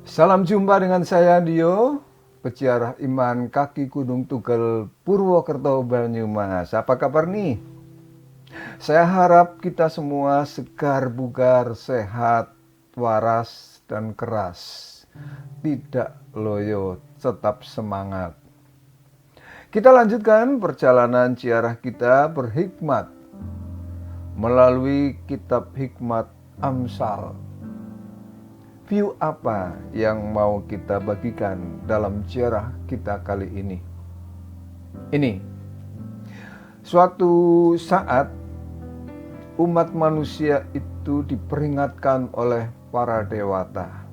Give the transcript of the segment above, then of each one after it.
Salam jumpa dengan saya Dio, peziarah iman kaki Gunung Tugel Purwokerto Banyumas. Apa kabar nih? Saya harap kita semua segar bugar, sehat, waras, dan keras. Tidak loyo, tetap semangat. Kita lanjutkan perjalanan ziarah kita berhikmat melalui kitab Hikmat Amsal. View apa yang mau kita bagikan dalam ziarah kita kali ini? Ini, suatu saat umat manusia itu diperingatkan oleh para dewata.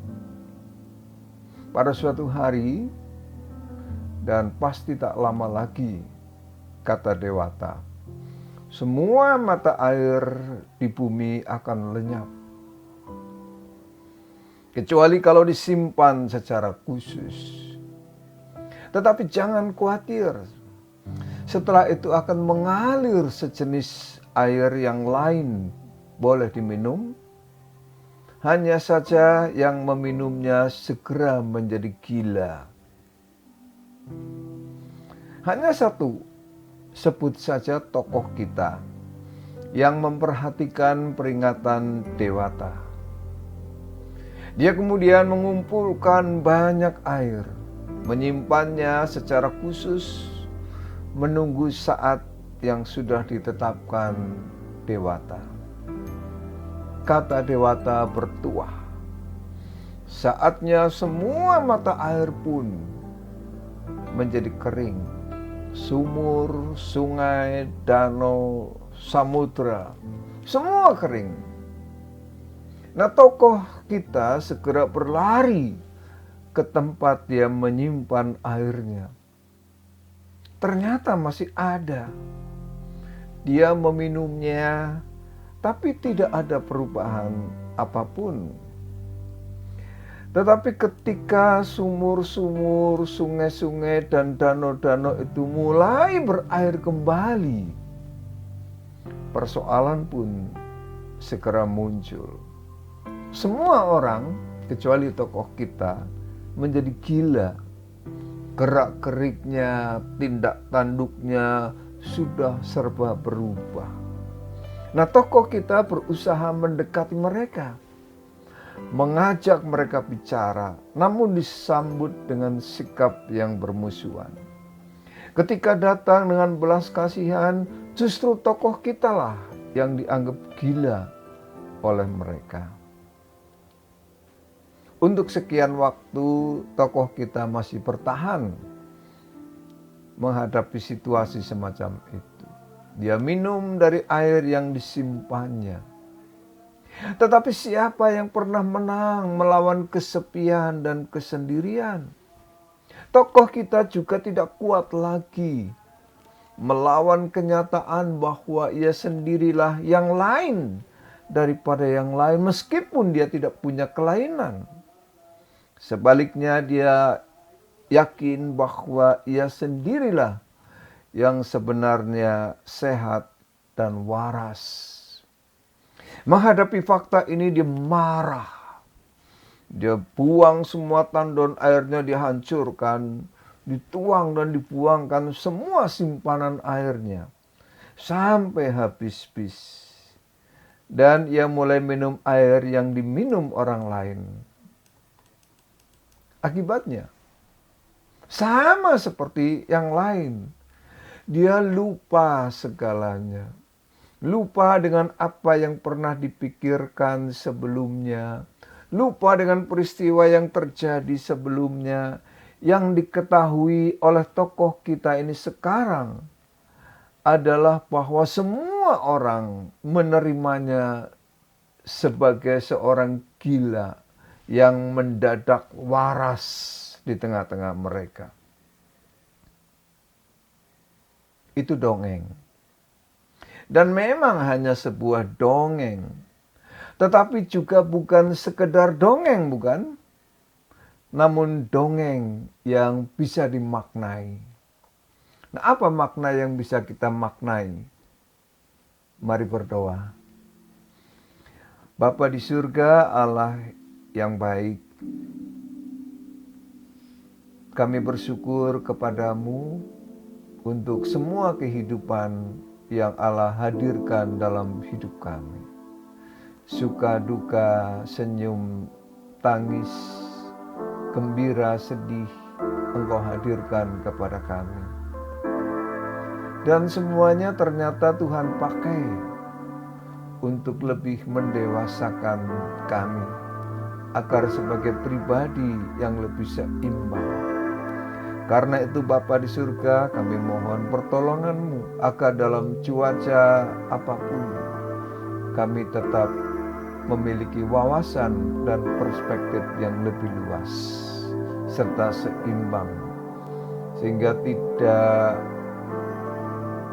Pada suatu hari, dan pasti tak lama lagi, kata dewata, semua mata air di bumi akan lenyap. Kecuali kalau disimpan secara khusus. Tetapi jangan khawatir, setelah itu akan mengalir sejenis air yang lain, boleh diminum. Hanya saja yang meminumnya segera menjadi gila. Hanya satu, sebut saja tokoh kita yang memperhatikan peringatan dewata. Dia kemudian mengumpulkan banyak air, menyimpannya secara khusus, menunggu saat yang sudah ditetapkan dewata. Kata dewata bertuah, saatnya semua mata air pun menjadi kering. Sumur, sungai, danau, samudra, semua kering. Nah, tokoh kita segera berlari ke tempat dia menyimpan airnya. Ternyata masih ada. Dia meminumnya, tapi tidak ada perubahan apapun. Tetapi ketika sumur-sumur, sungai-sungai, dan danau-danau itu mulai berair kembali, persoalan pun segera muncul. Semua orang, kecuali tokoh kita, menjadi gila. Gerak-geriknya, tindak tanduknya sudah serba berubah. Nah, tokoh kita berusaha mendekati mereka, mengajak mereka bicara, namun disambut dengan sikap yang bermusuhan. Ketika datang dengan belas kasihan, justru tokoh kita lah yang dianggap gila oleh mereka. Untuk sekian waktu, tokoh kita masih bertahan menghadapi situasi semacam itu. Dia minum dari air yang disimpannya. Tetapi siapa yang pernah menang melawan kesepian dan kesendirian? Tokoh kita juga tidak kuat lagi melawan kenyataan bahwa ia sendirilah yang lain daripada yang lain, meskipun dia tidak punya kelainan. Sebaliknya, dia yakin bahwa ia sendirilah yang sebenarnya sehat dan waras. Menghadapi fakta ini, dia marah. Dia buang semua tandon airnya, dihancurkan, dituang dan dibuangkan semua simpanan airnya sampai habis-habis. Dan ia mulai minum air yang diminum orang lain. Akibatnya, sama seperti yang lain, dia lupa segalanya. Lupa dengan apa yang pernah dipikirkan sebelumnya. Lupa dengan peristiwa yang terjadi sebelumnya. Yang diketahui oleh tokoh kita ini sekarang adalah bahwa semua orang menerimanya sebagai seorang gila yang mendadak waras di tengah-tengah mereka. Itu dongeng. Dan memang hanya sebuah dongeng. Tetapi juga bukan sekedar dongeng, bukan? Namun dongeng yang bisa dimaknai. Nah, apa makna yang bisa kita maknai? Mari berdoa. Bapa di surga, Allah yang baik, Kami bersyukur kepadamu untuk semua kehidupan yang Allah hadirkan dalam hidup kami. Suka, duka, senyum, tangis, gembira, sedih, Engkau hadirkan kepada kami. Dan semuanya ternyata Tuhan pakai untuk lebih mendewasakan kami, agar sebagai pribadi yang lebih seimbang. Karena itu Bapa di surga, kami mohon pertolongan-Mu agar dalam cuaca apapun kami tetap memiliki wawasan dan perspektif yang lebih luas serta seimbang, sehingga tidak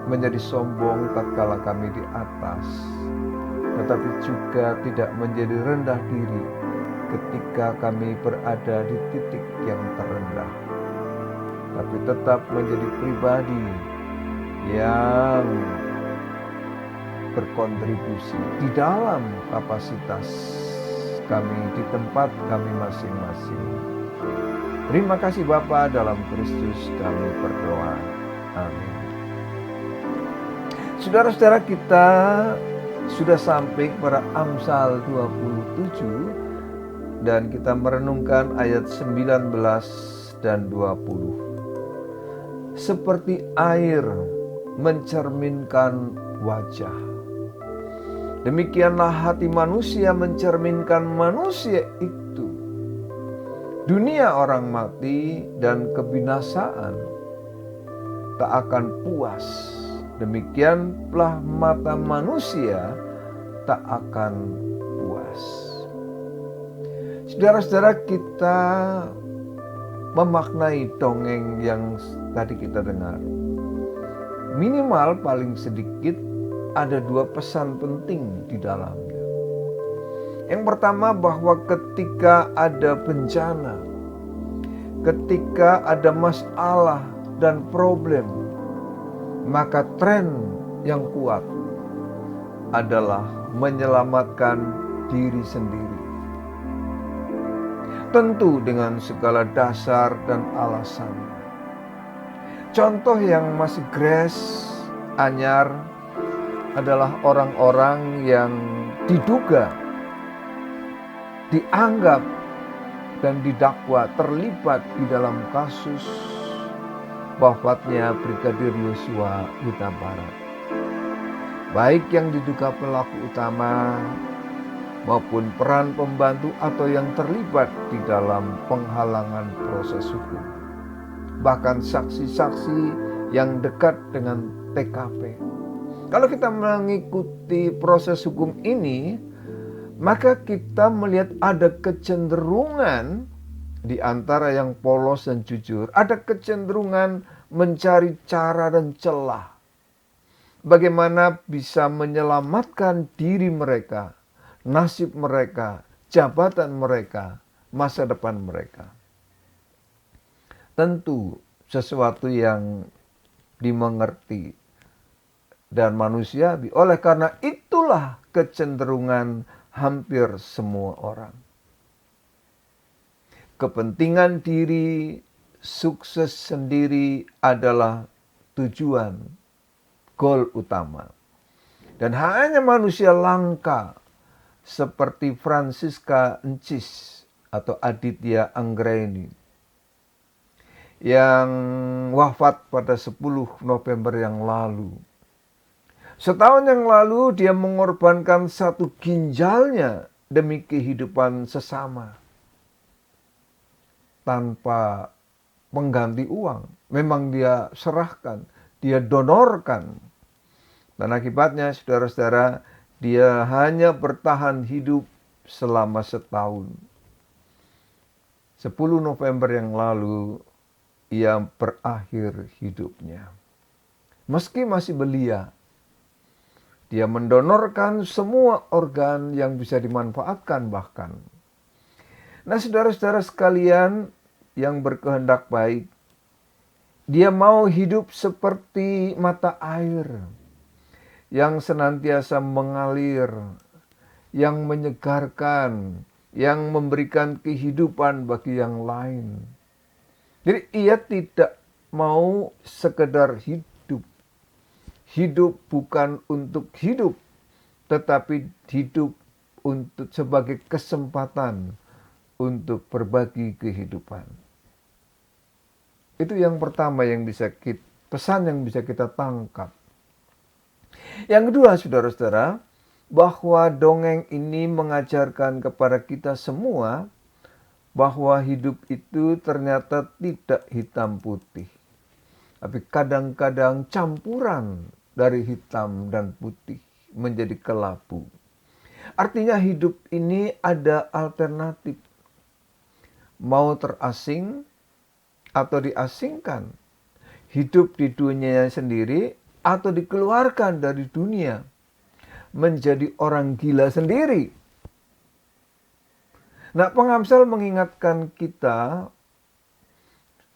menjadi sombong tatkala kami di atas, tetapi juga tidak menjadi rendah diri ketika kami berada di titik yang terendah, tapi tetap menjadi pribadi yang berkontribusi di dalam kapasitas kami di tempat kami masing-masing. Terima kasih Bapa, dalam Kristus kami berdoa. Amin. Saudara-saudara, kita sudah sampai kepada Amsal 27 dan kita merenungkan ayat 19 dan 20. Seperti air mencerminkan wajah, demikianlah hati manusia mencerminkan manusia itu. Dunia orang mati dan kebinasaan tak akan puas. Demikianlah mata manusia tak akan puas. Saudara-saudara, kita memaknai dongeng yang tadi kita dengar. Minimal paling sedikit ada 2 pesan penting di dalamnya. Yang pertama, bahwa ketika ada bencana, ketika ada masalah dan problem, maka tren yang kuat adalah menyelamatkan diri sendiri. Tentu dengan segala dasar dan alasan. Contoh yang masih grace, anyar, adalah orang-orang yang diduga, dianggap, dan didakwa terlibat di dalam kasus wafatnya Brigadir Yosua Huta Barat. Baik yang diduga pelaku utama maupun peran pembantu atau yang terlibat di dalam penghalangan proses hukum. Bahkan saksi-saksi yang dekat dengan TKP. Kalau kita mengikuti proses hukum ini, maka kita melihat ada kecenderungan di antara yang polos dan jujur, ada kecenderungan mencari cara dan celah bagaimana bisa menyelamatkan diri mereka, nasib mereka, jabatan mereka, masa depan mereka. Tentu sesuatu yang dimengerti dan manusiawi. Oleh karena itulah kecenderungan hampir semua orang. Kepentingan diri, sukses sendiri adalah tujuan, goal utama. Dan hanya manusia langka seperti Francisca Encis atau Aditya Anggraini yang wafat pada 10 November yang lalu. Setahun yang lalu dia mengorbankan 1 ginjalnya demi kehidupan sesama. Tanpa mengganti uang. Memang dia serahkan, dia donorkan. Dan akibatnya saudara-saudara, dia hanya bertahan hidup selama setahun. 10 November yang lalu, ia berakhir hidupnya. Meski masih belia, dia mendonorkan semua organ yang bisa dimanfaatkan bahkan. Nah, saudara-saudara sekalian yang berkehendak baik, dia mau hidup seperti mata air yang senantiasa mengalir, yang menyegarkan, yang memberikan kehidupan bagi yang lain. Jadi ia tidak mau sekedar hidup. Hidup bukan untuk hidup, tetapi hidup untuk sebagai kesempatan untuk berbagi kehidupan. Itu yang pertama yang bisa pesan yang bisa kita tangkap. Yang kedua, saudara-saudara, bahwa dongeng ini mengajarkan kepada kita semua bahwa hidup itu ternyata tidak hitam putih, tapi kadang-kadang campuran dari hitam dan putih menjadi kelabu. Artinya hidup ini ada alternatif. Mau terasing atau diasingkan. Hidup di dunia sendiri atau dikeluarkan dari dunia. Menjadi orang gila sendiri. Nah, pengamsal mengingatkan kita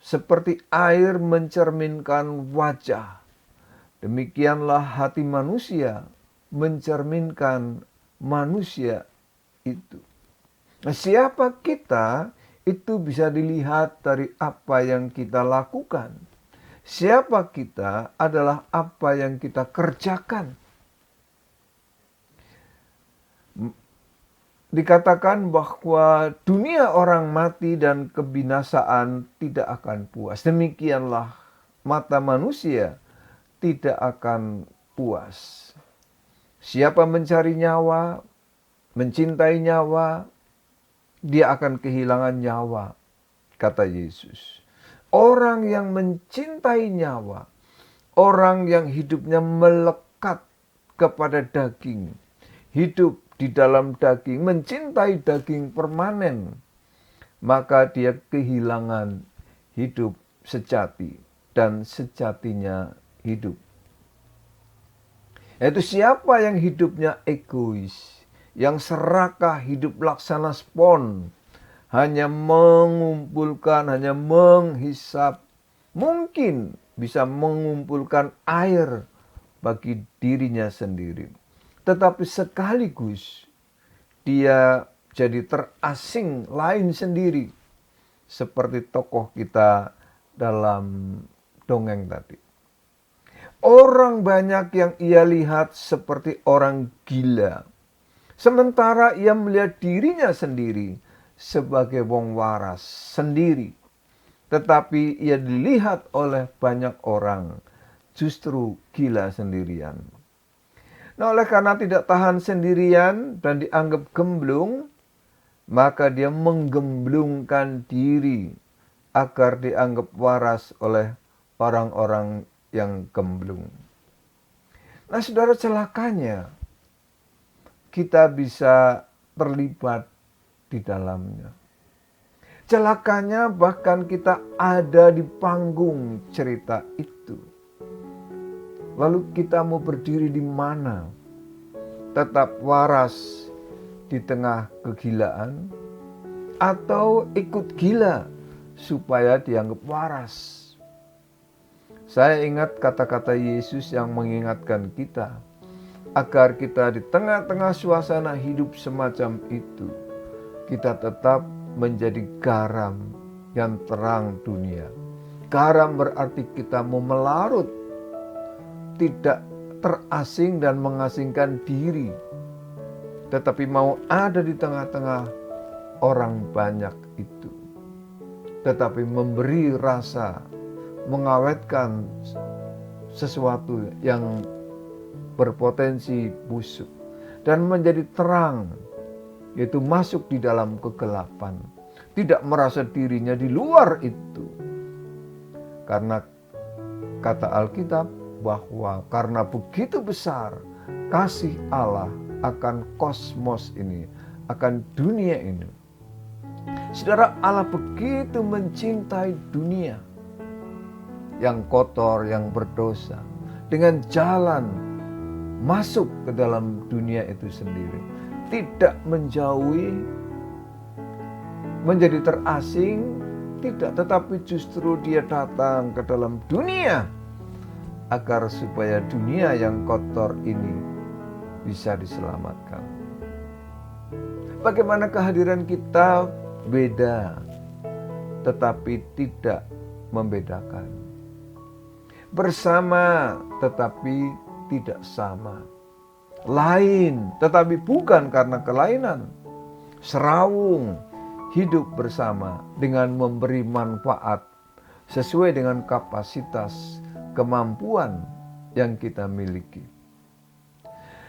seperti air mencerminkan wajah. Demikianlah hati manusia mencerminkan manusia itu. Nah, siapa kita itu bisa dilihat dari apa yang kita lakukan. Siapa kita adalah apa yang kita kerjakan. Dikatakan bahwa dunia orang mati dan kebinasaan tidak akan puas. Demikianlah mata manusia tidak akan puas. Siapa mencari nyawa, mencintai nyawa, dia akan kehilangan nyawa, kata Yesus. Orang yang mencintai nyawa, orang yang hidupnya melekat kepada daging, hidup di dalam daging, mencintai daging permanen, maka dia kehilangan hidup sejati dan sejatinya hidup. Yaitu siapa yang hidupnya egois, yang serakah, hidup laksana spon, hanya mengumpulkan, hanya menghisap, mungkin bisa mengumpulkan air bagi dirinya sendiri. Tetapi sekaligus dia jadi terasing lain sendiri. Seperti tokoh kita dalam dongeng tadi. Orang banyak yang ia lihat seperti orang gila. Sementara ia melihat dirinya sendiri sebagai wong waras sendiri. Tetapi ia dilihat oleh banyak orang justru gila sendirian. Nah, oleh karena tidak tahan sendirian dan dianggap gemblung, maka dia menggemblungkan diri agar dianggap waras oleh orang-orang yang gemblung. Nah, saudara, celakanya kita bisa terlibat di dalamnya. Celakanya bahkan kita ada di panggung cerita itu. Lalu kita mau berdiri di mana? Tetap waras di tengah kegilaan atau ikut gila supaya dianggap waras? Saya ingat kata-kata Yesus yang mengingatkan kita agar kita di tengah-tengah suasana hidup semacam itu, kita tetap menjadi garam yang terang dunia. Garam berarti kita mau melarut, tidak terasing dan mengasingkan diri, tetapi mau ada di tengah-tengah orang banyak itu. Tetapi memberi rasa, mengawetkan sesuatu yang berpotensi busuk. Dan menjadi terang, yaitu masuk di dalam kegelapan. Tidak merasa dirinya di luar itu. Karena kata Alkitab, bahwa karena begitu besar kasih Allah akan kosmos ini, akan dunia ini. Saudara, Allah begitu mencintai dunia yang kotor, yang berdosa, dengan jalan masuk ke dalam dunia itu sendiri. Tidak menjauhi, menjadi terasing, tidak, tetapi justru dia datang ke dalam dunia agar supaya dunia yang kotor ini bisa diselamatkan. Bagaimana kehadiran kita beda, tetapi tidak membedakan. Bersama tetapi tidak sama. Lain tetapi bukan karena kelainan. Serawung hidup bersama dengan memberi manfaat sesuai dengan kapasitas kemampuan yang kita miliki.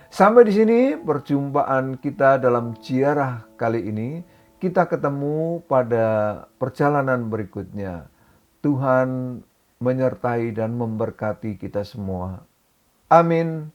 Sampai di sini perjumpaan kita dalam ziarah kali ini. Kita ketemu pada perjalanan berikutnya. Tuhan menyertai dan memberkati kita semua. Amin.